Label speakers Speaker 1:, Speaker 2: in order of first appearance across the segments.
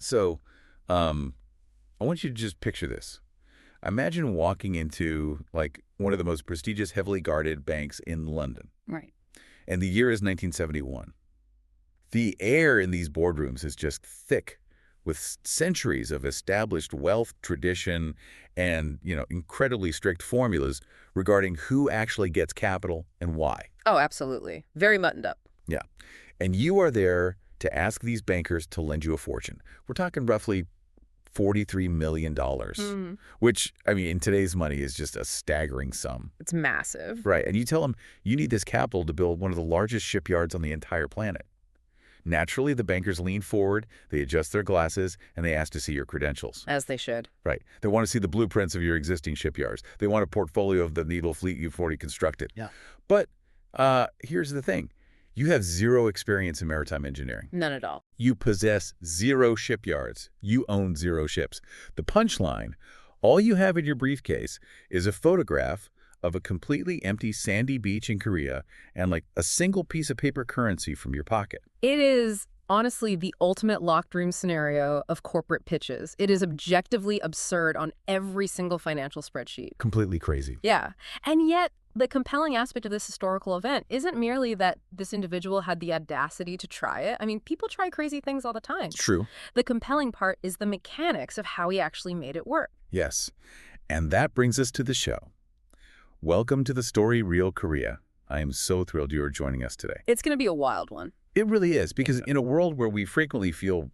Speaker 1: So, I want you to just picture this. Imagine walking into, like, one of the most prestigious, heavily guarded banks in London.
Speaker 2: Right.
Speaker 1: And the year is 1971. The air in these boardrooms is just thick with centuries of established wealth, tradition, and, incredibly strict formulas regarding who actually gets capital and why.
Speaker 2: Oh, absolutely. Very muttoned up.
Speaker 1: Yeah. And you are there to ask these bankers to lend you a fortune. We're talking roughly $43 million, which, I mean, in today's money is just a staggering sum.
Speaker 2: It's massive.
Speaker 1: Right. And you tell them you need this capital to build one of the largest shipyards on the entire planet. Naturally, the bankers lean forward, they adjust their glasses, and they ask to see your credentials.
Speaker 2: As they should.
Speaker 1: Right. They want to see the blueprints of your existing shipyards. They want a portfolio of the needle fleet you've already constructed.
Speaker 3: Yeah.
Speaker 1: But here's the thing. You have zero experience in maritime engineering.
Speaker 2: None at all.
Speaker 1: You possess zero shipyards. You own zero ships. The punchline, all you have in your briefcase is a photograph of a completely empty sandy beach in Korea and like a single piece of paper currency from your pocket.
Speaker 2: It is honestly the ultimate locked room scenario of corporate pitches. It is objectively absurd on every single financial spreadsheet.
Speaker 1: Completely crazy.
Speaker 2: Yeah. And yet, the compelling aspect of this historical event isn't merely that this individual had the audacity to try it. I mean, people try crazy things all the time.
Speaker 1: True.
Speaker 2: The compelling part is the mechanics of how he actually made it work.
Speaker 1: Yes. And that brings us to the show. Welcome to the story Real Korea. I am so thrilled you are joining us today.
Speaker 2: It's going to be a wild one.
Speaker 1: It really is, because in a world where we frequently feel,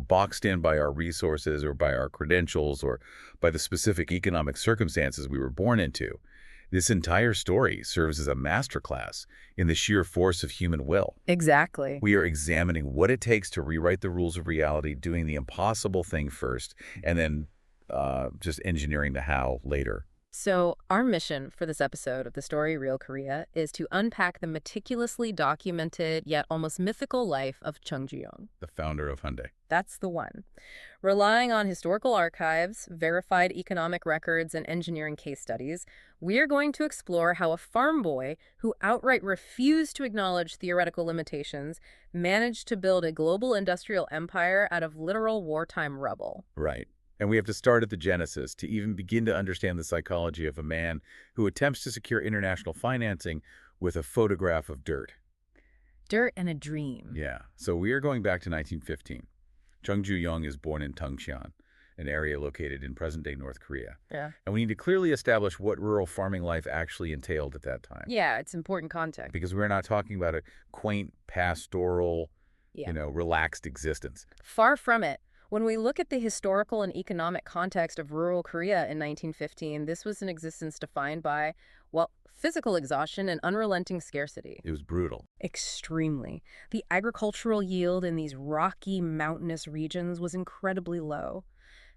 Speaker 1: boxed in by our resources or by our credentials or by the specific economic circumstances we were born into, this entire story serves as a masterclass in the sheer force of human will.
Speaker 2: Exactly.
Speaker 1: We are examining what it takes to rewrite the rules of reality, doing the impossible thing first, and then just engineering the how later.
Speaker 2: So our mission for this episode of The Story Real Korea is to unpack the meticulously documented yet almost mythical life of Chung Ju-yung.
Speaker 1: The founder of Hyundai.
Speaker 2: That's the one. Relying on historical archives, verified economic records, and engineering case studies, we're going to explore how a farm boy who outright refused to acknowledge theoretical limitations managed to build a global industrial empire out of literal wartime rubble.
Speaker 1: Right. And we have to start at the genesis to even begin to understand the psychology of a man who attempts to secure international financing with a photograph of dirt.
Speaker 2: Dirt and a dream.
Speaker 1: Yeah. So we are going back to 1915. Chung Ju-yung is born in Tongcheon, an area located in present-day North Korea.
Speaker 2: Yeah.
Speaker 1: And we need to clearly establish what rural farming life actually entailed at that time.
Speaker 2: Yeah, it's important context.
Speaker 1: Because we're not talking about a quaint, pastoral, relaxed existence.
Speaker 2: Far from it. When we look at the historical and economic context of rural Korea in 1915, this was an existence defined by, physical exhaustion and unrelenting scarcity.
Speaker 1: It was brutal.
Speaker 2: Extremely. The agricultural yield in these rocky, mountainous regions was incredibly low.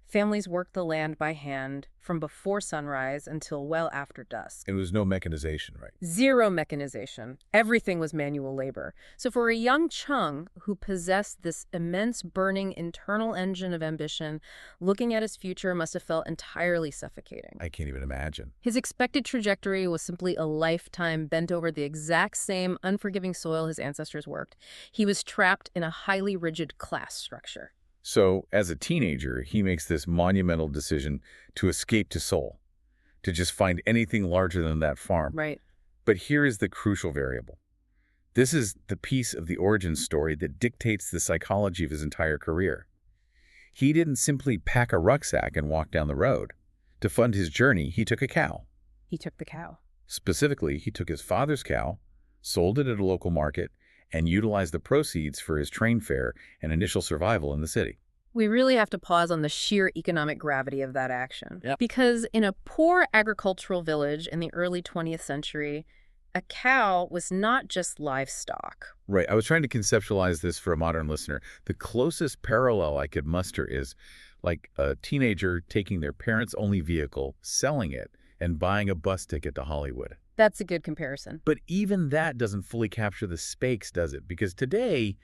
Speaker 2: Families worked the land by hand from before sunrise until well after dusk.
Speaker 1: There was no mechanization, right?
Speaker 2: Zero mechanization. Everything was manual labor. So for a young Chung who possessed this immense burning internal engine of ambition, looking at his future must have felt entirely suffocating.
Speaker 1: I can't even imagine.
Speaker 2: His expected trajectory was simply a lifetime bent over the exact same unforgiving soil his ancestors worked. He was trapped in a highly rigid class structure.
Speaker 1: So, as a teenager, he makes this monumental decision to escape to Seoul, to just find anything larger than that farm.
Speaker 2: Right.
Speaker 1: But here is the crucial variable. This is the piece of the origin story that dictates the psychology of his entire career. He didn't simply pack a rucksack and walk down the road. To fund his journey, he took a cow.
Speaker 2: He took the cow.
Speaker 1: Specifically, he took his father's cow, sold it at a local market, and utilized the proceeds for his train fare and initial survival in the city.
Speaker 2: We really have to pause on the sheer economic gravity of that action.
Speaker 3: Yep.
Speaker 2: Because in a poor agricultural village in the early 20th century, a cow was not just livestock.
Speaker 1: Right. I was trying to conceptualize this for a modern listener. The closest parallel I could muster is like a teenager taking their parents' only vehicle, selling it, and buying a bus ticket to Hollywood.
Speaker 2: That's a good comparison.
Speaker 1: But even that doesn't fully capture the stakes, does it? Because today,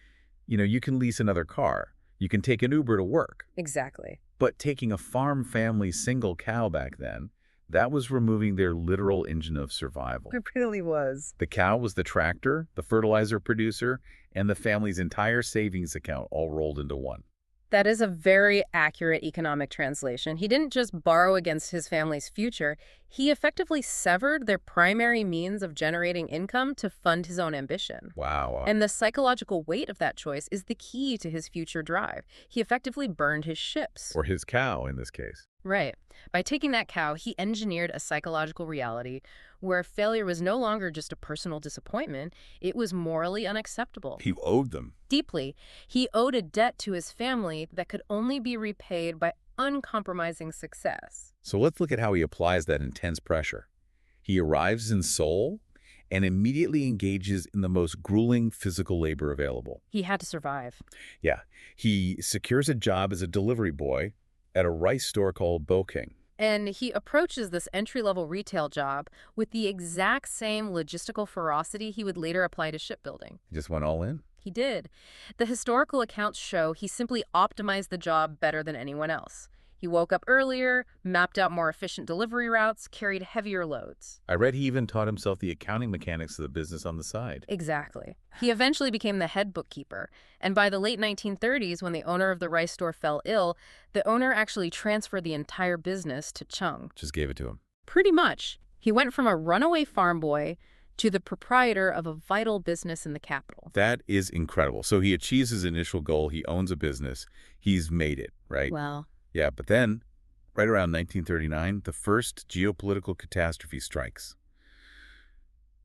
Speaker 1: you can lease another car. You can take an Uber to work.
Speaker 2: Exactly.
Speaker 1: But taking a farm family's single cow back then, that was removing their literal engine of survival.
Speaker 2: It really was.
Speaker 1: The cow was the tractor, the fertilizer producer, and the family's entire savings account all rolled into one.
Speaker 2: That is a very accurate economic translation. He didn't just borrow against his family's future. He effectively severed their primary means of generating income to fund his own ambition.
Speaker 1: Wow.
Speaker 2: And the psychological weight of that choice is the key to his future drive. He effectively burned his ships.
Speaker 1: Or his cow, in this case.
Speaker 2: Right. By taking that cow, he engineered a psychological reality where failure was no longer just a personal disappointment, it was morally unacceptable.
Speaker 1: He owed them.
Speaker 2: Deeply, he owed a debt to his family that could only be repaid by uncompromising success.
Speaker 1: So let's look at how he applies that intense pressure. He arrives in Seoul and immediately engages in the most grueling physical labor available.
Speaker 2: He had to survive.
Speaker 1: Yeah, he secures a job as a delivery boy at a rice store called Boking.
Speaker 2: And he approaches this entry-level retail job with the exact same logistical ferocity he would later apply to shipbuilding.
Speaker 1: He just went all in.
Speaker 2: He did. The historical accounts show he simply optimized the job better than anyone else. He woke up earlier, mapped out more efficient delivery routes, carried heavier loads.
Speaker 1: I read he even taught himself the accounting mechanics of the business on the side.
Speaker 2: Exactly. He eventually became the head bookkeeper, and by the late 1930s, when the owner of the rice store fell ill, the owner actually transferred the entire business to Chung.
Speaker 1: Just gave it to him.
Speaker 2: Pretty much. He went from a runaway farm boy to the proprietor of a vital business in the capital.
Speaker 1: That is incredible. So he achieves his initial goal. He owns a business. He's made it, right?
Speaker 2: Well,
Speaker 1: Yeah, but then, right around 1939, the first geopolitical catastrophe strikes.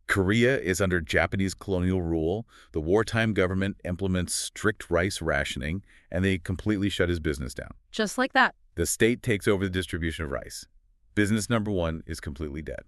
Speaker 1: Korea is under Japanese colonial rule. The wartime government implements strict rice rationing, and they completely shut his business down.
Speaker 2: just like that.
Speaker 1: The state takes over the distribution of rice. Business number one is completely dead.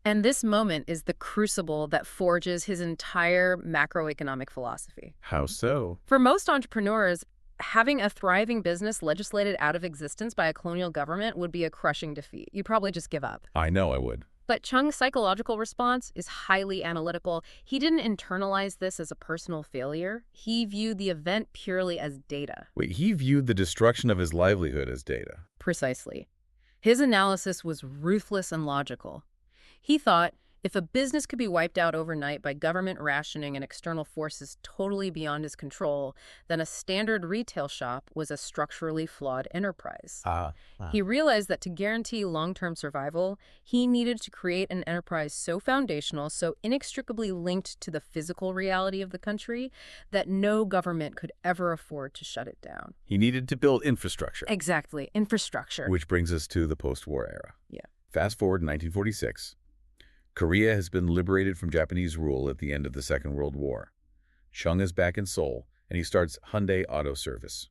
Speaker 2: And this moment is the crucible that forges his entire macroeconomic philosophy.
Speaker 1: How so?
Speaker 2: For most entrepreneurs, having a thriving business legislated out of existence by a colonial government would be a crushing defeat. You'd probably just give up.
Speaker 1: I know I would.
Speaker 2: But Chung's psychological response is highly analytical. He didn't internalize this as a personal failure. He viewed the event purely as data.
Speaker 1: Wait, he viewed the destruction of his livelihood as data.
Speaker 2: Precisely. His analysis was ruthless and logical. He thought, if a business could be wiped out overnight by government rationing and external forces totally beyond his control, then a standard retail shop was a structurally flawed enterprise. He realized that to guarantee long-term survival, he needed to create an enterprise so foundational, so inextricably linked to the physical reality of the country, that no government could ever afford to shut it down.
Speaker 1: He needed to build infrastructure.
Speaker 2: Exactly, infrastructure.
Speaker 1: Which brings us to the post-war era.
Speaker 2: Yeah.
Speaker 1: Fast forward to 1946. Korea has been liberated from Japanese rule at the end of the Second World War. Chung is back in Seoul, and he starts Hyundai Auto Service,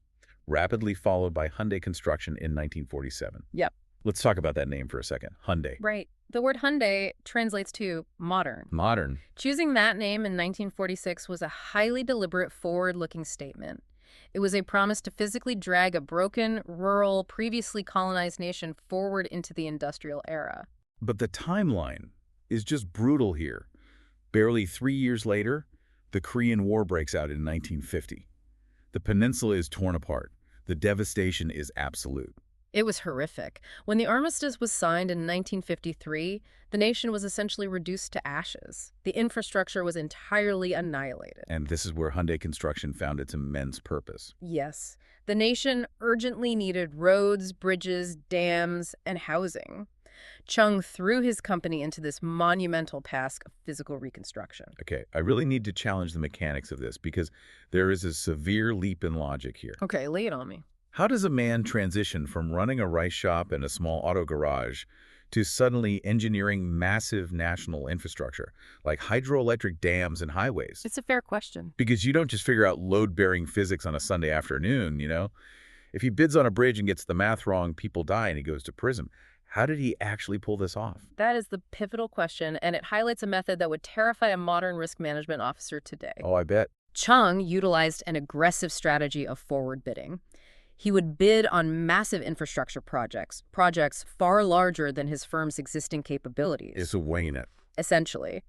Speaker 1: rapidly followed by Hyundai Construction in 1947.
Speaker 2: Yep.
Speaker 1: Let's talk about that name for a second, Hyundai.
Speaker 2: Right. The word Hyundai translates to modern.
Speaker 1: Modern.
Speaker 2: Choosing that name in 1946 was a highly deliberate, forward-looking statement. It was a promise to physically drag a broken, rural, previously colonized nation forward into the industrial era.
Speaker 1: But the timeline is just brutal here. Barely 3 years later, the Korean War breaks out in 1950. The peninsula is torn apart. The devastation is absolute.
Speaker 2: It was horrific. When the armistice was signed in 1953, the nation was essentially reduced to ashes. The infrastructure was entirely annihilated.
Speaker 1: And this is where Hyundai Construction found its immense purpose.
Speaker 2: Yes, the nation urgently needed roads, bridges, dams, and housing. Chung threw his company into this monumental task of physical reconstruction.
Speaker 1: Okay, I really need to challenge the mechanics of this because there is a severe leap in logic here.
Speaker 2: Okay, lay it on me.
Speaker 1: How does a man transition from running a rice shop and a small auto garage to suddenly engineering massive national infrastructure like hydroelectric dams and highways?
Speaker 2: It's a fair question.
Speaker 1: Because you don't just figure out load-bearing physics on a Sunday afternoon, you know? If he bids on a bridge and gets the math wrong, people die and he goes to prison. How did he actually pull this off?
Speaker 2: That is the pivotal question, and it highlights a method that would terrify a modern risk management officer today.
Speaker 1: Oh, I bet.
Speaker 2: Chung utilized an aggressive strategy of forward bidding. He would bid on massive infrastructure projects far larger than his firm's existing capabilities.
Speaker 1: It's a weighing it.
Speaker 2: Essentially.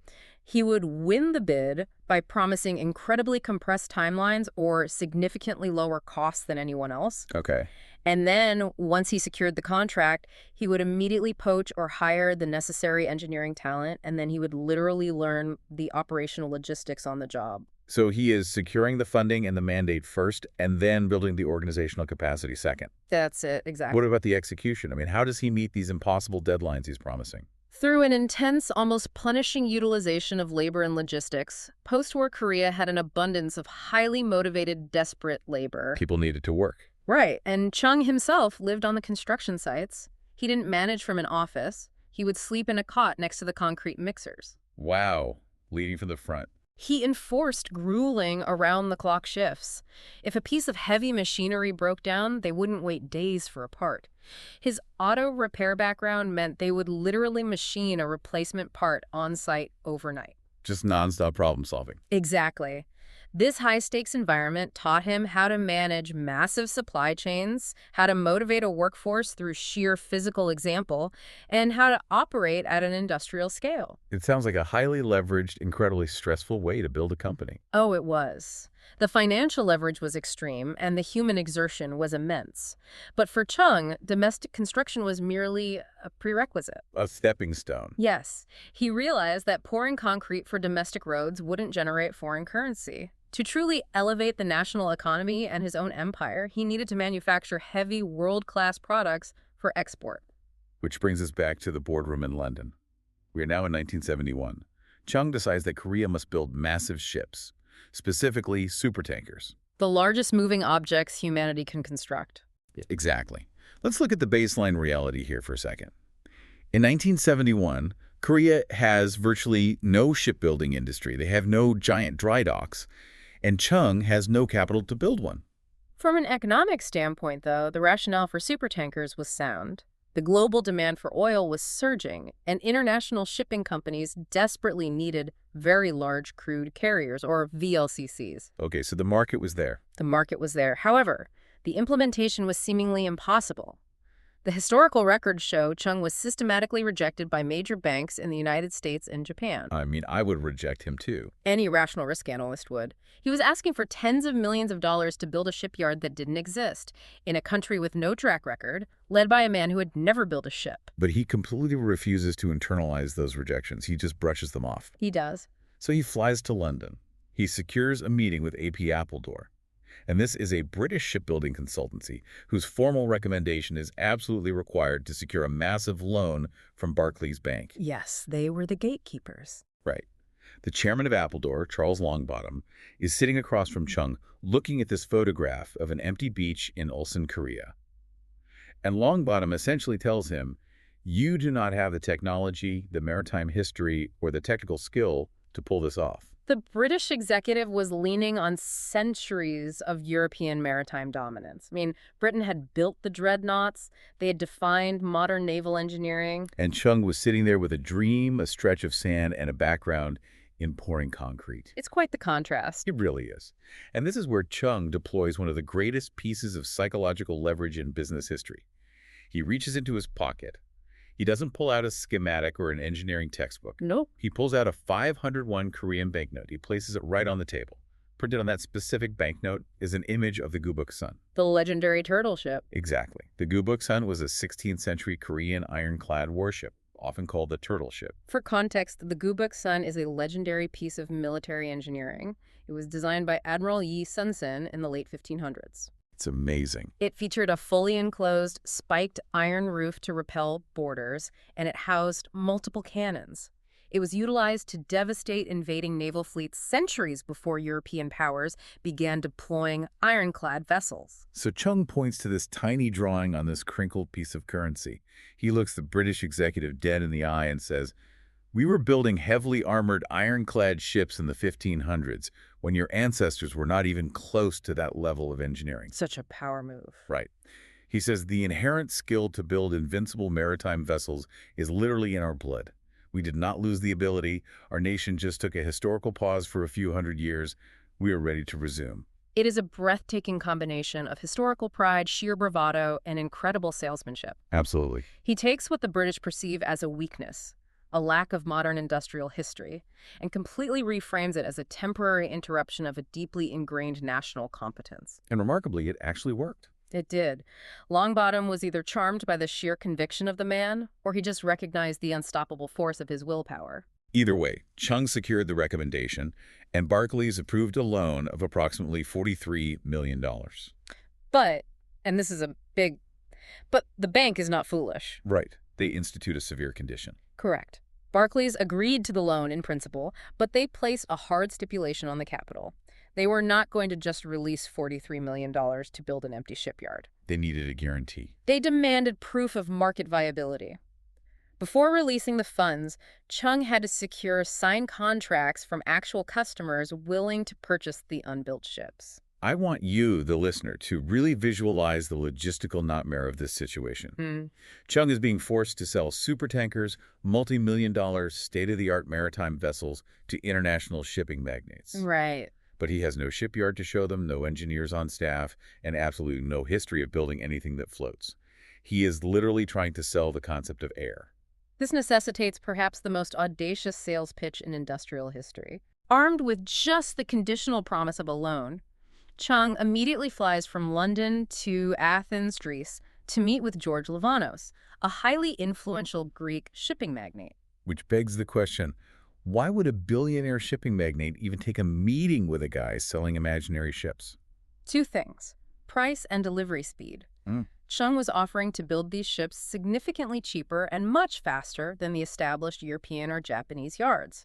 Speaker 2: He would win the bid by promising incredibly compressed timelines or significantly lower costs than anyone else.
Speaker 1: Okay.
Speaker 2: And then, once he secured the contract, he would immediately poach or hire the necessary engineering talent, and then he would literally learn the operational logistics on the job.
Speaker 1: So he is securing the funding and the mandate first, and then building the organizational capacity second.
Speaker 2: That's it,
Speaker 1: What
Speaker 2: exactly.
Speaker 1: about the execution? I mean, how does he meet these impossible deadlines he's promising?
Speaker 2: Through an intense, almost punishing utilization of labor and logistics, post-war Korea had an abundance of highly motivated, desperate labor.
Speaker 1: People needed to work.
Speaker 2: Right, and Chung himself lived on the construction sites. He didn't manage from an office. He would sleep in a cot next to the concrete mixers.
Speaker 1: Wow. Leading from the front.
Speaker 2: He enforced grueling around-the-clock shifts. If a piece of heavy machinery broke down, they wouldn't wait days for a part. His auto repair background meant they would literally machine a replacement part on-site overnight.
Speaker 1: Just nonstop problem solving.
Speaker 2: Exactly. This high-stakes environment taught him how to manage massive supply chains, how to motivate a workforce through sheer physical example, and how to operate at an industrial scale.
Speaker 1: It sounds like a highly leveraged, incredibly stressful way to build a company.
Speaker 2: Oh, it was. The financial leverage was extreme, and the human exertion was immense. But for Chung, domestic construction was merely a prerequisite.
Speaker 1: A stepping stone.
Speaker 2: Yes, he realized that pouring concrete for domestic roads wouldn't generate foreign currency. To truly elevate the national economy and his own empire, he needed to manufacture heavy, world-class products for export.
Speaker 1: Which brings us back to the boardroom in London. We are now in 1971. Chung decides that Korea must build massive ships, specifically supertankers.
Speaker 2: The largest moving objects humanity can construct.
Speaker 1: Exactly. Let's look at the baseline reality here for a second. In 1971, Korea has virtually no shipbuilding industry. They have no giant dry docks, and Chung has no capital to build one.
Speaker 2: From an economic standpoint, though, the rationale for supertankers was sound. The global demand for oil was surging, and international shipping companies desperately needed very large crude carriers, or VLCCs.
Speaker 1: Okay, so the market was there.
Speaker 2: The market was there. However, the implementation was seemingly impossible. The historical records show Chung was systematically rejected by major banks in the United States and Japan.
Speaker 1: I mean, I would reject him too.
Speaker 2: Any rational risk analyst would. He was asking for tens of millions of dollars to build a shipyard that didn't exist, in a country with no track record, led by a man who had never built a ship.
Speaker 1: But he completely refuses to internalize those rejections. He just brushes them off.
Speaker 2: He does.
Speaker 1: So he flies to London. He secures a meeting with A.P. Appledore. And this is a British shipbuilding consultancy whose formal recommendation is absolutely required to secure a massive loan from Barclays Bank.
Speaker 2: Yes, they were the gatekeepers.
Speaker 1: Right. The chairman of Appledore, Charles Longbottom, is sitting across from Chung looking at this photograph of an empty beach in Ulsan, Korea. And Longbottom essentially tells him, you do not have the technology, the maritime history, or the technical skill to pull this off.
Speaker 2: The British executive was leaning on centuries of European maritime dominance. I mean, Britain had built the dreadnoughts, they had defined modern naval engineering.
Speaker 1: And Chung was sitting there with a dream, a stretch of sand, and a background in pouring concrete.
Speaker 2: It's quite the contrast.
Speaker 1: It really is. And this is where Chung deploys one of the greatest pieces of psychological leverage in business history. He reaches into his pocket. He doesn't pull out a schematic or an engineering textbook.
Speaker 2: Nope.
Speaker 1: He pulls out a 501 Korean banknote. He places it right on the table. Printed on that specific banknote is an image of the Gubuk-sun.
Speaker 2: The legendary turtle ship.
Speaker 1: Exactly. The Gubuk-sun was a 16th century Korean ironclad warship, often called the turtle ship.
Speaker 2: For context, the Gubuk-sun is a legendary piece of military engineering. It was designed by Admiral Yi Sun-sin in the late 1500s.
Speaker 1: It's amazing.
Speaker 2: It featured a fully enclosed, spiked iron roof to repel boarders, and it housed multiple cannons. It was utilized to devastate invading naval fleets centuries before European powers began deploying ironclad vessels.
Speaker 1: So Chung points to this tiny drawing on this crinkled piece of currency. He looks the British executive dead in the eye and says, we were building heavily armored ironclad ships in the 1500s when your ancestors were not even close to that level of engineering.
Speaker 2: Such a power move.
Speaker 1: Right. He says the inherent skill to build invincible maritime vessels is literally in our blood. We did not lose the ability. Our nation just took a historical pause for a few hundred years. We are ready to resume.
Speaker 2: It is a breathtaking combination of historical pride, sheer bravado, and incredible salesmanship.
Speaker 1: Absolutely.
Speaker 2: He takes what the British perceive as a weakness, a lack of modern industrial history, and completely reframes it as a temporary interruption of a deeply ingrained national competence.
Speaker 1: And remarkably, it actually worked.
Speaker 2: It did. Longbottom was either charmed by the sheer conviction of the man, or he just recognized the unstoppable force of his willpower.
Speaker 1: Either way, Chung secured the recommendation, and Barclays approved a loan of approximately $43 million.
Speaker 2: But, and this is a big, but the bank is not foolish.
Speaker 1: Right. They institute a severe condition.
Speaker 2: Correct. Barclays agreed to the loan in principle, but they placed a hard stipulation on the capital. They were not going to just release $43 million to build an empty shipyard.
Speaker 1: They needed a guarantee.
Speaker 2: They demanded proof of market viability. Before releasing the funds, Chung had to secure signed contracts from actual customers willing to purchase the unbuilt ships.
Speaker 1: I want you, the listener, to really visualize the logistical nightmare of this situation. Chung is being forced to sell supertankers, multi-million-dollar, state-of-the-art maritime vessels to international shipping magnates.
Speaker 2: Right.
Speaker 1: But he has no shipyard to show them, no engineers on staff, and absolutely no history of building anything that floats. He is literally trying to sell the concept of air.
Speaker 2: This necessitates perhaps the most audacious sales pitch in industrial history. Armed with just the conditional promise of a loan, Chung immediately flies from London to Athens, Greece, to meet with George Livanos, a highly influential Greek shipping magnate.
Speaker 1: Which begs the question, why would a billionaire shipping magnate even take a meeting with a guy selling imaginary ships?
Speaker 2: Two things: price and delivery speed. Chung was offering to build these ships significantly cheaper and much faster than the established European or Japanese yards.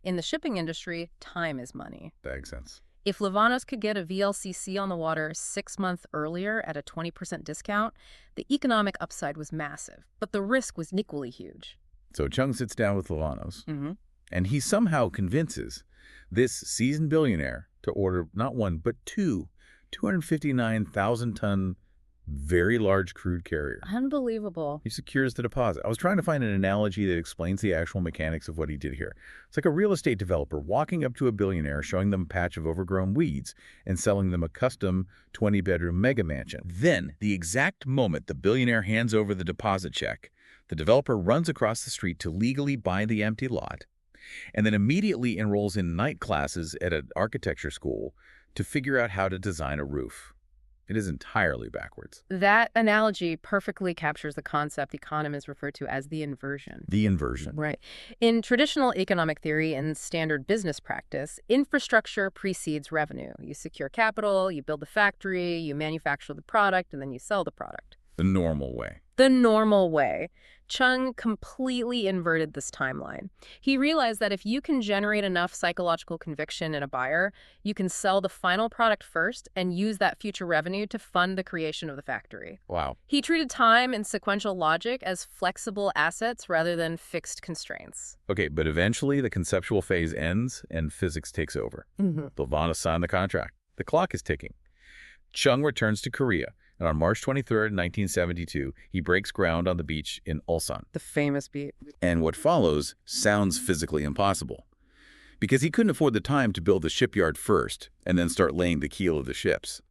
Speaker 2: In the shipping industry, time is money.
Speaker 1: That makes sense.
Speaker 2: If Livanos could get a VLCC on the water 6 months earlier at a 20% discount, the economic upside was massive, but the risk was equally huge.
Speaker 1: So Chung sits down with Livanos, and he somehow convinces this seasoned billionaire to order not one, but two 259,000-ton, very large crude carrier.
Speaker 2: Unbelievable.
Speaker 1: He secures the deposit. I was trying to find an analogy that explains the actual mechanics of what he did here. It's like a real estate developer walking up to a billionaire, showing them a patch of overgrown weeds, and selling them a custom 20-bedroom mega mansion. Then, the exact moment the billionaire hands over the deposit check, the developer runs across the street to legally buy the empty lot, and then immediately enrolls in night classes at an architecture school to figure out how to design a roof. It is entirely backwards.
Speaker 2: That analogy perfectly captures the concept economists refer to as the inversion.
Speaker 1: The inversion.
Speaker 2: Right. In traditional economic theory and standard business practice, infrastructure precedes revenue. You secure capital, you build the factory, you manufacture the product, and then you sell the product.
Speaker 1: The normal way.
Speaker 2: The normal way. Chung completely inverted this timeline. He realized that if you can generate enough psychological conviction in a buyer, you can sell the final product first and use that future revenue to fund the creation of the factory.
Speaker 1: Wow.
Speaker 2: He treated time and sequential logic as flexible assets rather than fixed constraints.
Speaker 1: Okay, but eventually the conceptual phase ends and physics takes over. Livanos signed the contract. The clock is ticking. Chung returns to Korea. And on March 23rd, 1972, he breaks ground on the beach in Ulsan.
Speaker 2: The famous beach.
Speaker 1: And what follows sounds physically impossible. Because he couldn't afford the time to build the shipyard first and then start laying the keel of the ships.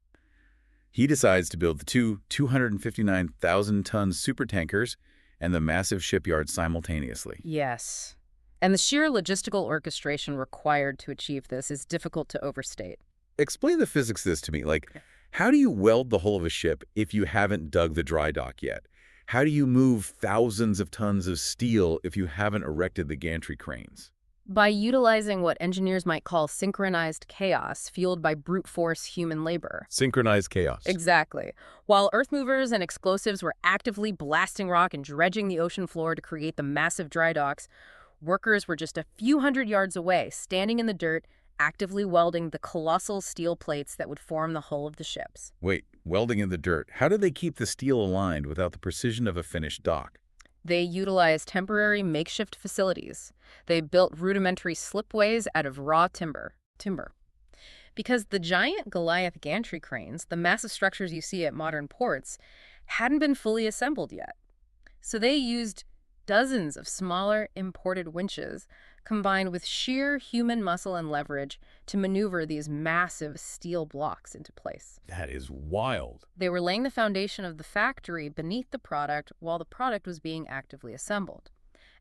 Speaker 1: He decides to build the two 259,000-ton supertankers and the massive shipyard simultaneously.
Speaker 2: Yes. And the sheer logistical orchestration required to achieve this is difficult to overstate.
Speaker 1: Explain the physics of this to me. How do you weld the hull of a ship if you haven't dug the dry dock yet? How do you move thousands of tons of steel if you haven't erected the gantry cranes?
Speaker 2: By utilizing what engineers might call synchronized chaos, fueled by brute force human labor.
Speaker 1: Synchronized chaos.
Speaker 2: Exactly. While earth movers and explosives were actively blasting rock and dredging the ocean floor to create the massive dry docks, workers were just a few hundred yards away, standing in the dirt, actively welding the colossal steel plates that would form the hull of the ships.
Speaker 1: Wait, welding in the dirt. How do they keep the steel aligned without the precision of a finished dock?
Speaker 2: They utilized temporary makeshift facilities. They built rudimentary slipways out of raw timber. Because the giant Goliath gantry cranes, the massive structures you see at modern ports, hadn't been fully assembled yet. So they used dozens of smaller imported winches combined with sheer human muscle and leverage to maneuver these massive steel blocks into place.
Speaker 1: That is wild.
Speaker 2: They were laying the foundation of the factory beneath the product while the product was being actively assembled.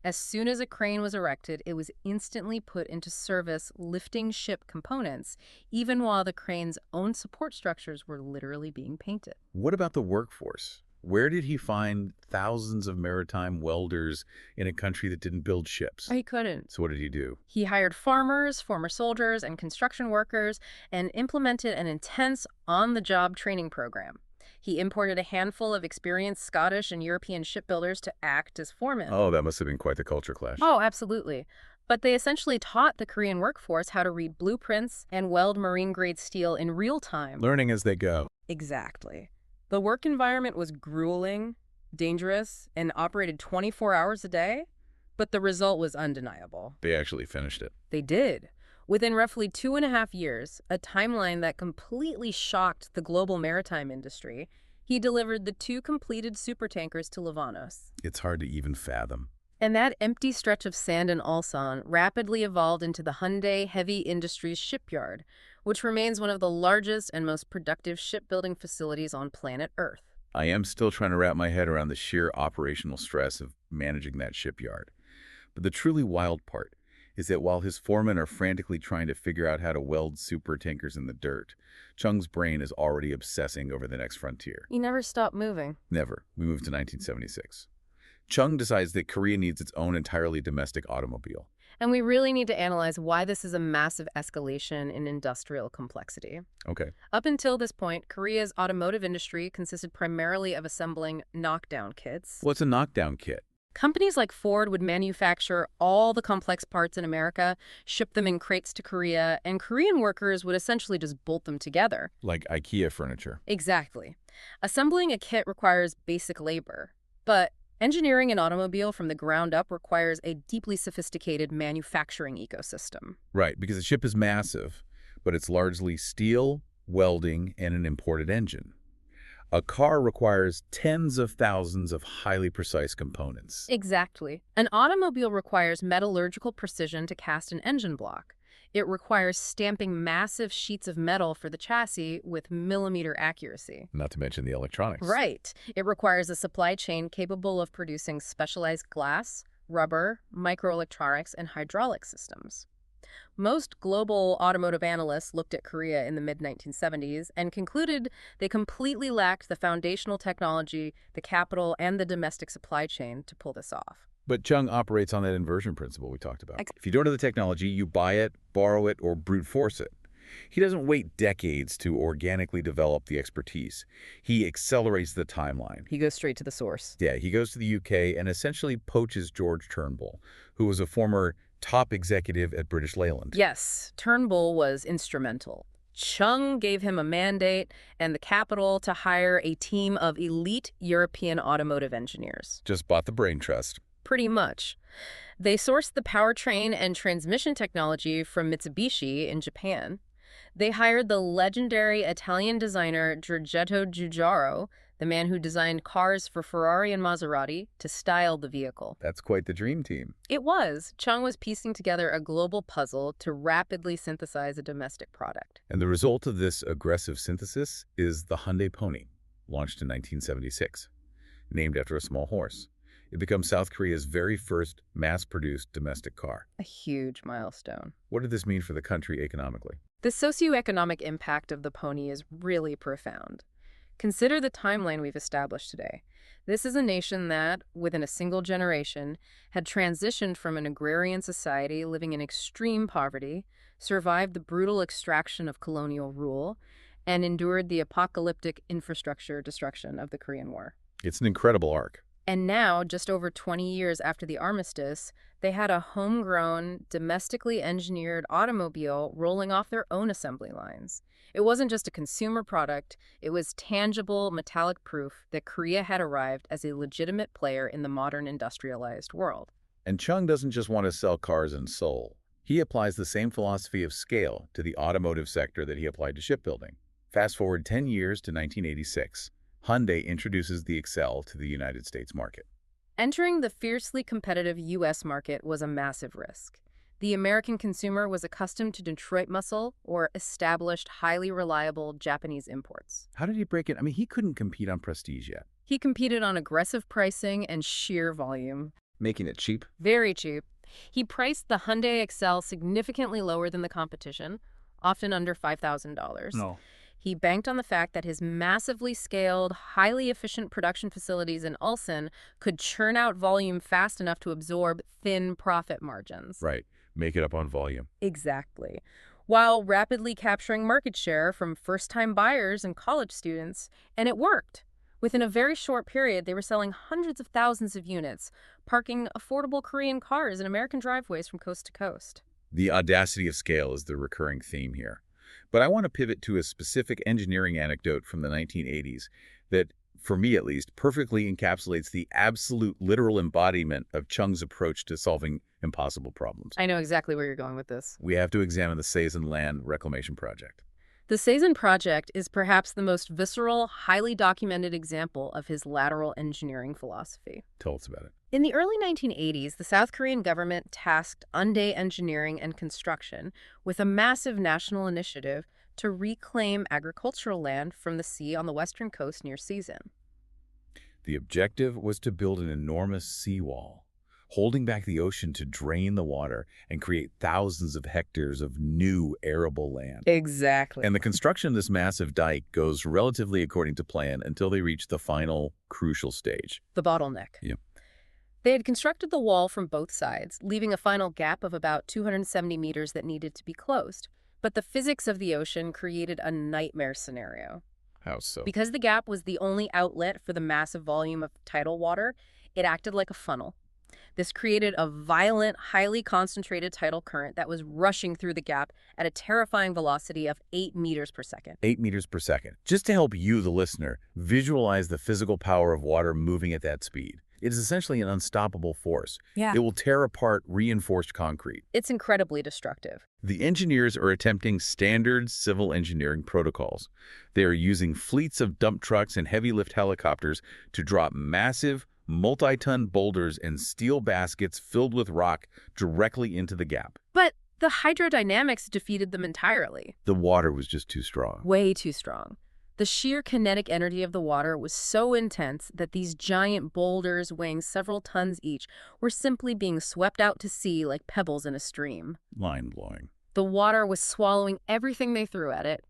Speaker 2: As soon as a crane was erected, it was instantly put into service, lifting ship components, even while the crane's own support structures were literally being painted.
Speaker 1: What about the workforce? Where did he find thousands of maritime welders in a country that didn't build ships?
Speaker 2: He couldn't.
Speaker 1: So what did he do?
Speaker 2: He hired farmers, former soldiers, and construction workers, and implemented an intense on-the-job training program. He imported a handful of experienced Scottish and European shipbuilders to act as foremen.
Speaker 1: Oh, that must have been quite the culture clash.
Speaker 2: Oh, absolutely. But they essentially taught the Korean workforce how to read blueprints and weld marine-grade steel in real time.
Speaker 1: Learning as they go.
Speaker 2: Exactly. The work environment was grueling, dangerous, and operated 24 hours a day, but the result was undeniable.
Speaker 1: They actually finished it.
Speaker 2: They did. Within roughly 2.5 years, a timeline that completely shocked the global maritime industry, he delivered the 2 completed supertankers to Livanos.
Speaker 1: It's hard to even fathom.
Speaker 2: And that empty stretch of sand in Ulsan rapidly evolved into the Hyundai Heavy Industries shipyard, which remains one of the largest and most productive shipbuilding facilities on planet Earth.
Speaker 1: I am still trying to wrap my head around the sheer operational stress of managing that shipyard. But the truly wild part is that while his foremen are frantically trying to figure out how to weld supertankers in the dirt, Chung's brain is already obsessing over the next frontier.
Speaker 2: He never stopped moving.
Speaker 1: Never. We moved to 1976. Chung decides that Korea needs its own entirely domestic automobile.
Speaker 2: And we really need to analyze why this is a massive escalation in industrial complexity.
Speaker 1: Okay.
Speaker 2: Up until this point, Korea's automotive industry consisted primarily of assembling knockdown kits.
Speaker 1: What's a knockdown kit?
Speaker 2: Companies like Ford would manufacture all the complex parts in America, ship them in crates to Korea, and Korean workers would essentially just bolt them together.
Speaker 1: Like IKEA furniture.
Speaker 2: Exactly. Assembling a kit requires basic labor, but engineering an automobile from the ground up requires a deeply sophisticated manufacturing ecosystem.
Speaker 1: Right, because the ship is massive, but it's largely steel, welding, and an imported engine. A car requires tens of thousands of highly precise components.
Speaker 2: Exactly. An automobile requires metallurgical precision to cast an engine block. It requires stamping massive sheets of metal for the chassis with millimeter accuracy.
Speaker 1: Not to mention the electronics.
Speaker 2: Right. It requires a supply chain capable of producing specialized glass, rubber, microelectronics, and hydraulic systems. Most global automotive analysts looked at Korea in the mid-1970s and concluded they completely lacked the foundational technology, the capital, and the domestic supply chain to pull this off.
Speaker 1: But Chung operates on that inversion principle we talked about. If you don't have the technology, you buy it, borrow it, or brute force it. He doesn't wait decades to organically develop the expertise. He accelerates the timeline.
Speaker 2: He goes straight to the source.
Speaker 1: Yeah, he goes to the UK and essentially poaches George Turnbull, who was a former top executive at British Leyland.
Speaker 2: Yes, Turnbull was instrumental. Chung gave him a mandate and the capital to hire a team of elite European automotive engineers.
Speaker 1: Just bought the brain trust.
Speaker 2: Pretty much. They sourced the powertrain and transmission technology from Mitsubishi in Japan. They hired the legendary Italian designer Giorgetto Giugiaro, the man who designed cars for Ferrari and Maserati, to style the vehicle.
Speaker 1: That's quite the dream team.
Speaker 2: It was. Chung was piecing together a global puzzle to rapidly synthesize a domestic product.
Speaker 1: And the result of this aggressive synthesis is the Hyundai Pony, launched in 1976, named after a small horse. It becomes South Korea's very first mass-produced domestic car.
Speaker 2: A huge milestone.
Speaker 1: What did this mean for the country economically?
Speaker 2: The socioeconomic impact of the Pony is really profound. Consider the timeline we've established today. This is a nation that, within a single generation, had transitioned from an agrarian society living in extreme poverty, survived the brutal extraction of colonial rule, and endured the apocalyptic infrastructure destruction of the Korean War.
Speaker 1: It's an incredible arc.
Speaker 2: And now, just over 20 years after the armistice, they had a homegrown, domestically engineered automobile rolling off their own assembly lines. It wasn't just a consumer product, it was tangible, metallic proof that Korea had arrived as a legitimate player in the modern industrialized world.
Speaker 1: And Chung doesn't just want to sell cars in Seoul. He applies the same philosophy of scale to the automotive sector that he applied to shipbuilding. Fast forward 10 years to 1986. Hyundai introduces the Excel to the United States market.
Speaker 2: Entering the fiercely competitive U.S. market was a massive risk. The American consumer was accustomed to Detroit muscle or established, highly reliable Japanese imports.
Speaker 1: How did he break it? I mean, he couldn't compete on prestige yet.
Speaker 2: He competed on aggressive pricing and sheer volume.
Speaker 1: making it cheap.
Speaker 2: Very cheap. He priced the Hyundai Excel significantly lower than the competition, often under $5,000.
Speaker 1: No.
Speaker 2: He banked on the fact that his massively scaled, highly efficient production facilities in Ulsan could churn out volume fast enough to absorb thin profit margins.
Speaker 1: Right. Make it up on volume.
Speaker 2: Exactly. While rapidly capturing market share from first-time buyers and college students, and it worked. Within a very short period, they were selling hundreds of thousands of units, parking affordable Korean cars in American driveways from coast to coast.
Speaker 1: The audacity of scale is the recurring theme here. But I want to pivot to a specific engineering anecdote from the 1980s that, for me at least, perfectly encapsulates the absolute literal embodiment of Chung's approach to solving impossible problems.
Speaker 2: I know exactly where you're going with this.
Speaker 1: We have to examine the Seisan Land Reclamation Project.
Speaker 2: The Seisan project is perhaps the most visceral, highly documented example of his lateral engineering philosophy.
Speaker 1: Tell us about it.
Speaker 2: In the early 1980s, the South Korean government tasked Hyundai Engineering and Construction with a massive national initiative to reclaim agricultural land from the sea on the western coast near Seisan.
Speaker 1: The objective was to build an enormous seawall, holding back the ocean to drain the water and create thousands of hectares of new arable land.
Speaker 2: Exactly.
Speaker 1: And the construction of this massive dike goes relatively according to plan until they reach the final crucial stage.
Speaker 2: The bottleneck.
Speaker 1: Yep.
Speaker 2: They had constructed the wall from both sides, leaving a final gap of about 270 meters that needed to be closed. But the physics of the ocean created a nightmare scenario.
Speaker 1: How so?
Speaker 2: Because the gap was the only outlet for the massive volume of tidal water, it acted like a funnel. This created a violent, highly concentrated tidal current that was rushing through the gap at a terrifying velocity of 8 meters per second.
Speaker 1: 8 meters per second. Just to help you, the listener, visualize the physical power of water moving at that speed. It is essentially an unstoppable force.
Speaker 2: Yeah.
Speaker 1: It will tear apart reinforced concrete.
Speaker 2: It's incredibly destructive.
Speaker 1: The engineers are attempting standard civil engineering protocols. They are using fleets of dump trucks and heavy-lift helicopters to drop massive, multi-ton boulders and steel baskets filled with rock directly into the gap.
Speaker 2: But the hydrodynamics defeated them entirely.
Speaker 1: The water was just too strong.
Speaker 2: Way too strong. The sheer kinetic energy of the water was so intense that these giant boulders weighing several tons each were simply being swept out to sea like pebbles in a stream.
Speaker 1: Mind-blowing.
Speaker 2: The water was swallowing everything they threw at it.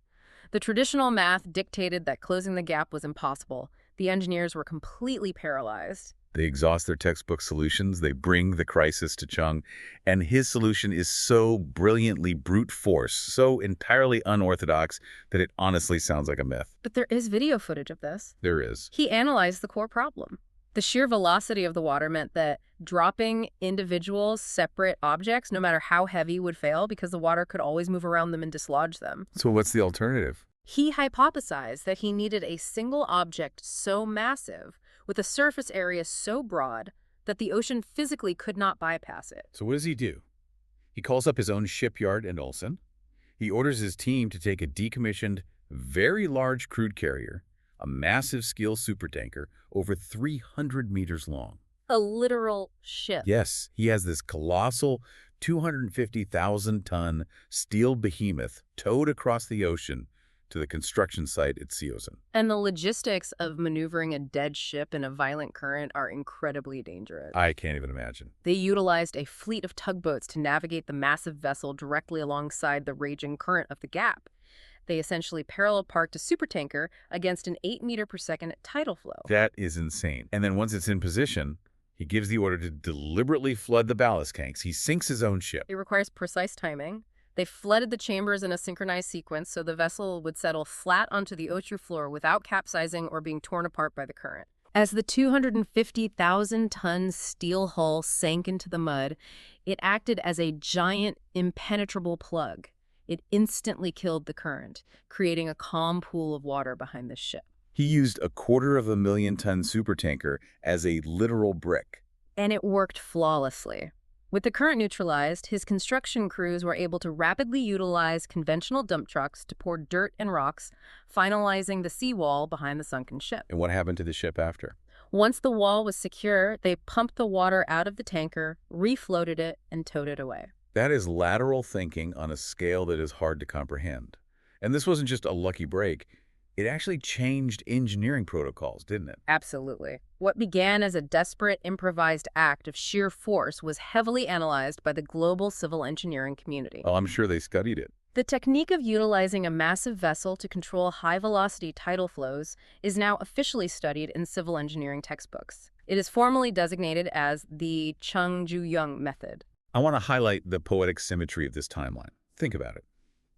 Speaker 2: The traditional math dictated that closing the gap was impossible. The engineers were completely paralyzed.
Speaker 1: They exhaust their textbook solutions, they bring the crisis to Chung, and his solution is so brilliantly brute force, so entirely unorthodox that it honestly sounds like a myth.
Speaker 2: But there is video footage of this.
Speaker 1: There is.
Speaker 2: He analyzed the core problem. The sheer velocity of the water meant that dropping individual separate objects, no matter how heavy, would fail because the water could always move around them and dislodge them.
Speaker 1: So what's the alternative?
Speaker 2: He hypothesized that he needed a single object so massive, with a surface area so broad, that the ocean physically could not bypass it.
Speaker 1: So what does he do? He calls up his own shipyard in Ulsan. He orders his team to take a decommissioned, very large crude carrier, a massive steel supertanker, over 300 meters long.
Speaker 2: A literal ship.
Speaker 1: Yes, he has this colossal 250,000-ton steel behemoth towed across the ocean to the construction site at Seisan.
Speaker 2: And the logistics of maneuvering a dead ship in a violent current are incredibly dangerous.
Speaker 1: I can't even imagine.
Speaker 2: They utilized a fleet of tugboats to navigate the massive vessel directly alongside the raging current of the gap. They essentially parallel parked a supertanker against an 8 meter per second tidal flow.
Speaker 1: That is insane. And then once it's in position, he gives the order to deliberately flood the ballast tanks. He sinks his own ship.
Speaker 2: It requires precise timing. They flooded the chambers in a synchronized sequence so the vessel would settle flat onto the ocean floor without capsizing or being torn apart by the current. As the 250,000-ton steel hull sank into the mud, it acted as a giant, impenetrable plug. It instantly killed the current, creating a calm pool of water behind the ship.
Speaker 1: He used a 250,000-ton supertanker as a literal brick.
Speaker 2: And it worked flawlessly. With the current neutralized, his construction crews were able to rapidly utilize conventional dump trucks to pour dirt and rocks, finalizing the seawall behind the sunken ship.
Speaker 1: And what happened to the ship after?
Speaker 2: Once the wall was secure, they pumped the water out of the tanker, refloated it, and towed it away.
Speaker 1: That is lateral thinking on a scale that is hard to comprehend. And this wasn't just a lucky break. It actually changed engineering protocols, didn't it?
Speaker 2: Absolutely. What began as a desperate, improvised act of sheer force was heavily analyzed by the global civil engineering community.
Speaker 1: Well, I'm sure they studied it.
Speaker 2: The technique of utilizing a massive vessel to control high-velocity tidal flows is now officially studied in civil engineering textbooks. It is formally designated as the Chung Ju-yung Method.
Speaker 1: I want to highlight the poetic symmetry of this timeline. Think about it.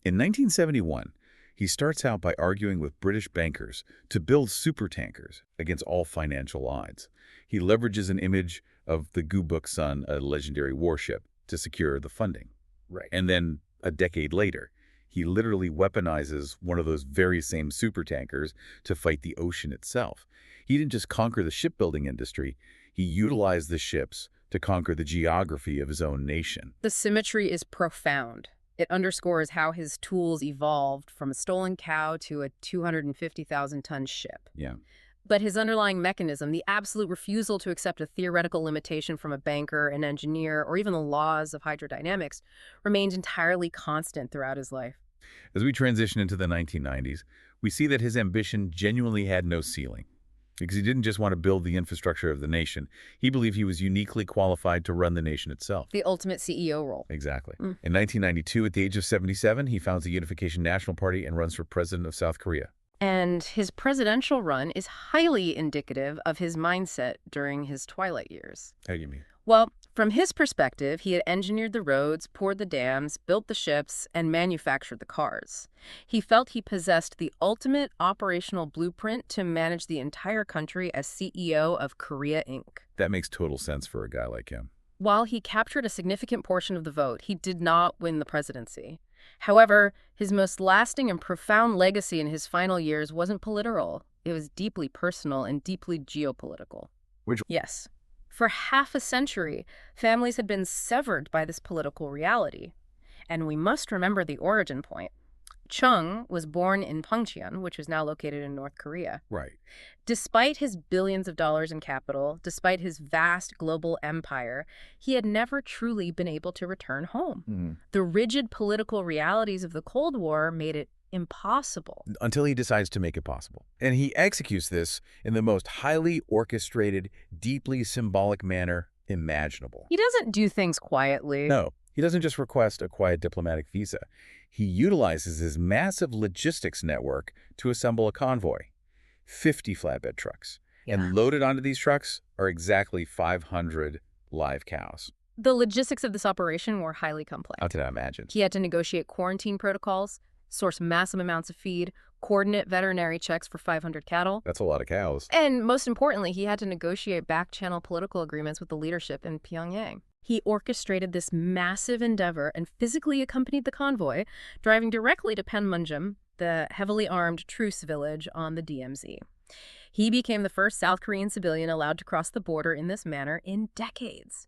Speaker 1: In 1971, he starts out by arguing with British bankers to build supertankers against all financial odds. He leverages an image of the Gubuk Sun, a legendary warship, to secure the funding.
Speaker 3: Right.
Speaker 1: And then, a decade later, he literally weaponizes one of those very same supertankers to fight the ocean itself. He didn't just conquer the shipbuilding industry, he utilized the ships to conquer the geography of his own nation.
Speaker 2: The symmetry is profound. It underscores how his tools evolved from a stolen cow to a 250,000-ton ship.
Speaker 1: Yeah.
Speaker 2: But his underlying mechanism, the absolute refusal to accept a theoretical limitation from a banker, an engineer, or even the laws of hydrodynamics, remained entirely constant throughout his life.
Speaker 1: As we transition into the 1990s, we see that his ambition genuinely had no ceiling. Because he didn't just want to build the infrastructure of the nation. He believed he was uniquely qualified to run the nation itself.
Speaker 2: The ultimate CEO role.
Speaker 1: Exactly. In 1992, at the age of 77, he founds the Unification National Party and runs for president of South Korea.
Speaker 2: And his presidential run is highly indicative of his mindset during his twilight years.
Speaker 1: How do you mean?
Speaker 2: Well, from his perspective, he had engineered the roads, poured the dams, built the ships, and manufactured the cars. He felt he possessed the ultimate operational blueprint to manage the entire country as CEO of Korea Inc.
Speaker 1: That makes total sense for a guy like him.
Speaker 2: While he captured a significant portion of the vote, he did not win the presidency. However, his most lasting and profound legacy in his final years wasn't political. It was deeply personal and deeply geopolitical. Yes. For half a century, families had been severed by this political reality. And we must remember the origin point. Chung was born in Pyeongchang, which is now located in North Korea.
Speaker 1: Right.
Speaker 2: Despite his billions of dollars in capital, despite his vast global empire, he had never truly been able to return home. The rigid political realities of the Cold War made it impossible.
Speaker 1: Until he decides to make it possible. And he executes this in the most highly orchestrated, deeply symbolic manner imaginable.
Speaker 2: He doesn't do things quietly.
Speaker 1: No, he doesn't just request a quiet diplomatic visa. He utilizes his massive logistics network to assemble a convoy, 50 flatbed trucks. And loaded onto these trucks are exactly 500 live cows.
Speaker 2: The logistics of this operation were highly complex.
Speaker 1: How did I imagine?
Speaker 2: He had to negotiate quarantine protocols, source massive amounts of feed, coordinate veterinary checks for 500 cattle.
Speaker 1: That's a lot of cows.
Speaker 2: And most importantly, he had to negotiate back-channel political agreements with the leadership in Pyongyang. He orchestrated this massive endeavor and physically accompanied the convoy, driving directly to Panmunjom, the heavily armed truce village on the DMZ. He became the first South Korean civilian allowed to cross the border in this manner in decades.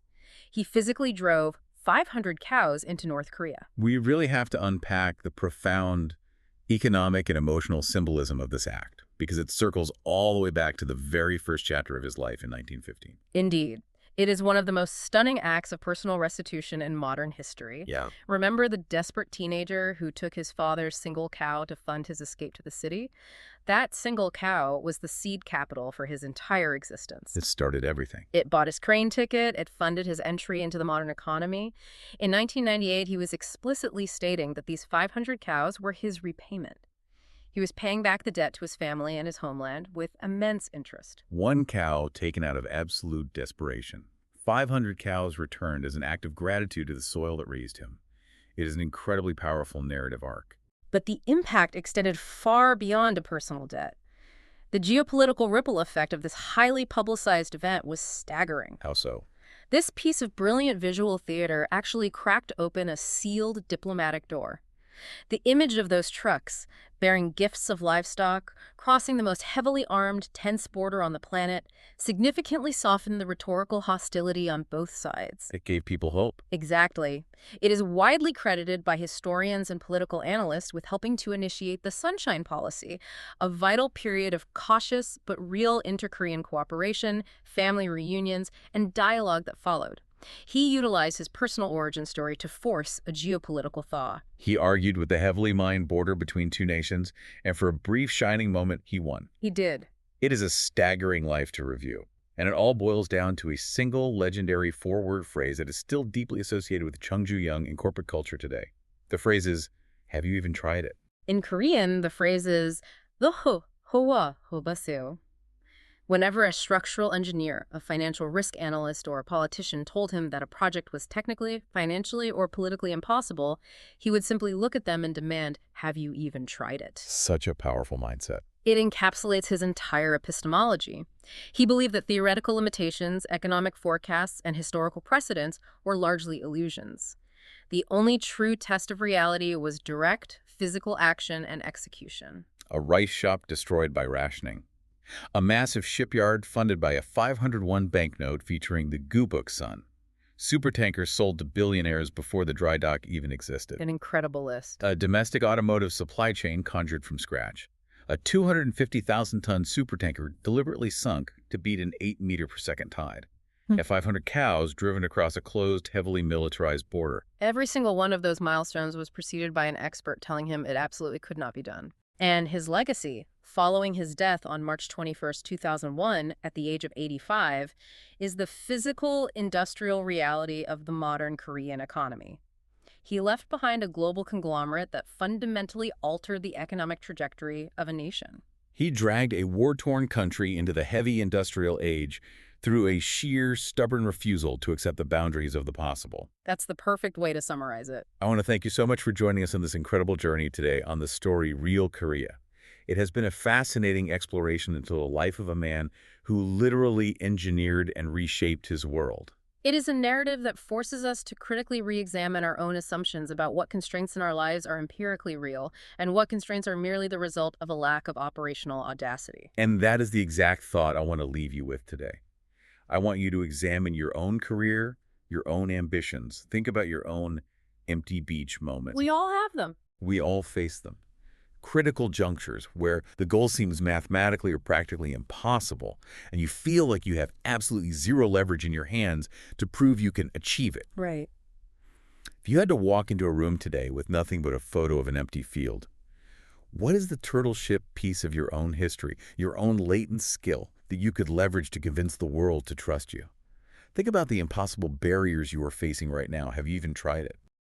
Speaker 2: He physically drove 500 cows into North Korea.
Speaker 1: We really have to unpack the profound economic and emotional symbolism of this act, because it circles all the way back to the very first chapter of his life in 1915.
Speaker 2: Indeed. It is one of the most stunning acts of personal restitution in modern history.
Speaker 3: Yeah.
Speaker 2: Remember the desperate teenager who took his father's single cow to fund his escape to the city? That single cow was the seed capital for his entire existence.
Speaker 1: It started everything.
Speaker 2: It bought his train ticket. It funded his entry into the modern economy. In 1998, he was explicitly stating that these 500 cows were his repayment. He was paying back the debt to his family and his homeland with immense interest.
Speaker 1: One cow taken out of absolute desperation. 500 cows returned as an act of gratitude to the soil that raised him. It is an incredibly powerful narrative arc.
Speaker 2: But the impact extended far beyond a personal debt. The geopolitical ripple effect of this highly publicized event was staggering.
Speaker 1: How so?
Speaker 2: This piece of brilliant visual theater actually cracked open a sealed diplomatic door. The image of those trucks, bearing gifts of livestock, crossing the most heavily armed, tense border on the planet, significantly softened the rhetorical hostility on both sides.
Speaker 1: It gave people hope.
Speaker 2: Exactly. It is widely credited by historians and political analysts with helping to initiate the Sunshine Policy, a vital period of cautious but real inter-Korean cooperation, family reunions, and dialogue that followed. He utilized his personal origin story to force a geopolitical thaw.
Speaker 1: He argued with the heavily mined border between two nations, and for a brief shining moment, he won.
Speaker 2: He did.
Speaker 1: It is a staggering life to review, and it all boils down to a single legendary four-word phrase that is still deeply associated with Chung Ju-yung in corporate culture today. The phrase is, "Have you even tried it?"
Speaker 2: In Korean, the phrase is "the howa hobaseo." Whenever a structural engineer, a financial risk analyst, or a politician told him that a project was technically, financially, or politically impossible, he would simply look at them and demand, "Have you even tried it?"
Speaker 1: Such a powerful mindset.
Speaker 2: It encapsulates his entire epistemology. He believed that theoretical limitations, economic forecasts, and historical precedents were largely illusions. The only true test of reality was direct, physical action and execution.
Speaker 1: A rice shop destroyed by rationing. A massive shipyard funded by a 501 banknote featuring the Gubuk Sun. Supertankers sold to billionaires before the dry dock even existed.
Speaker 2: An incredible list.
Speaker 1: A domestic automotive supply chain conjured from scratch. A 250,000-ton supertanker deliberately sunk to beat an 8-meter-per-second tide. And 500 cows driven across a closed, heavily militarized border.
Speaker 2: Every single one of those milestones was preceded by an expert telling him it absolutely could not be done. And his legacy, following his death on March 21st, 2001, at the age of 85, is the physical, industrial reality of the modern Korean economy. He left behind a global conglomerate that fundamentally altered the economic trajectory of a nation.
Speaker 1: He dragged a war-torn country into the heavy industrial age through a sheer, stubborn refusal to accept the boundaries of the possible.
Speaker 2: That's the perfect way to summarize it.
Speaker 1: I want to thank you so much for joining us on this incredible journey today on the story Real Korea. It has been a fascinating exploration into the life of a man who literally engineered and reshaped his world.
Speaker 2: It is a narrative that forces us to critically re-examine our own assumptions about what constraints in our lives are empirically real and what constraints are merely the result of a lack of operational audacity.
Speaker 1: And that is the exact thought I want to leave you with today. I want you to examine your own career, your own ambitions. Think about your own empty beach moments.
Speaker 2: We all have them.
Speaker 1: We all face them. Critical junctures where the goal seems mathematically or practically impossible, and you feel like you have absolutely zero leverage in your hands to prove you can achieve it.
Speaker 2: Right.
Speaker 1: If you had to walk into a room today with nothing but a photo of an empty field, what is the turtle ship piece of your own history, your own latent skill that you could leverage to convince the world to trust you? Think about the impossible barriers you are facing right now. Have you even tried it?